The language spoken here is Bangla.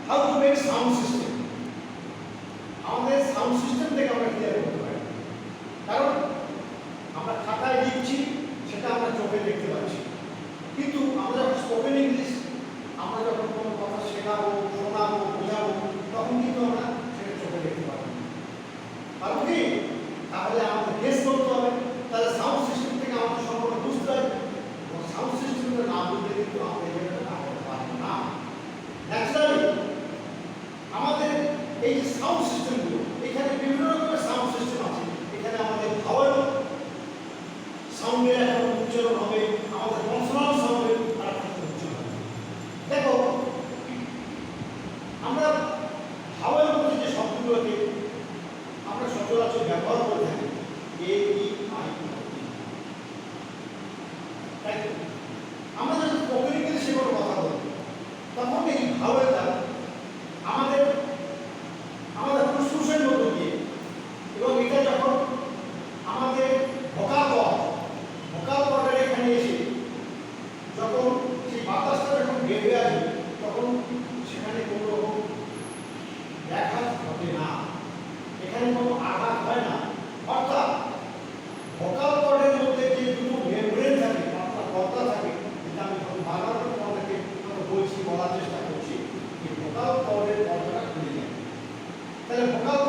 How to make sound system. আমাদের সাউন্ড সিস্টেম থেকে আমরা ক্লিয়ার করতে পারি, কারণ আমরা খাতায় লিখছি সেটা আমরা চোখে দেখতে পাচ্ছি, কিন্তু আমরা যখন স্পোকেন ইংলিশ আমরা যখন কোনো কথা শেখাবো, শোনাবো, বোঝাবো, তখন কিন্তু আমরা সেটা চোখে দেখতে পাবো। পারবো কি? তাহলে আমাদের গেস করতে হবে, তাহলে সাউন্ড সিস্টেম থেকে আমাদের সম্পর্কে বুঝতে হবে। সাউন্ড সিস্টেমটা না বুঝলে কিন্তু আমরা এই জায়গাটা আগাতে পারবো না। ন্যাচারালি আমাদের এই যে সাউন্ড সিস্টেমগুলো, এখানে বিভিন্ন রকমের সাউন্ড সিস্টেম আছে। এখানে আমাদের ভাওয়াল সাউন্ডের একটা উচ্চারণ হবে, আমাদের কনসোনান্ট সাউন্ডের আরেকটা উচ্চারণ হবে। দেখো, আমরা ভাওয়াল বলতে যে শব্দগুলোকে আমরা সচরাচর ব্যবহার করে থাকি, এ ই আই ও, তাই তো? আমরা যখন স্পোকেন ইংলিশে কোনো কথা বলি, তখন এই ভাওয়ালটা আমাদের ফুসফুসের মধ্যে দিয়ে, এবং এটা যখন আমাদের ভোকাল কর্ডের এখানে এসে যখন সেই বাতাসটা যখন বের হয়ে আসবে, তখন সেখানে কোনো রকম ব্যাঘাত ঘটে না, এখানে কোনো আঘাত হয় না। অর্থাৎ ভোকাল কর্ডের মধ্যে যে দুটো মেমব্রেন থাকে, আপনার পর্দা থাকে, যেটা আমি যখন বারবার তোমাদেরকে বলছি, বলার চেষ্টা করছি, এই ভোকাল কর্ডের পর্দাটা খুলে যায়। তাহলে ভোকাল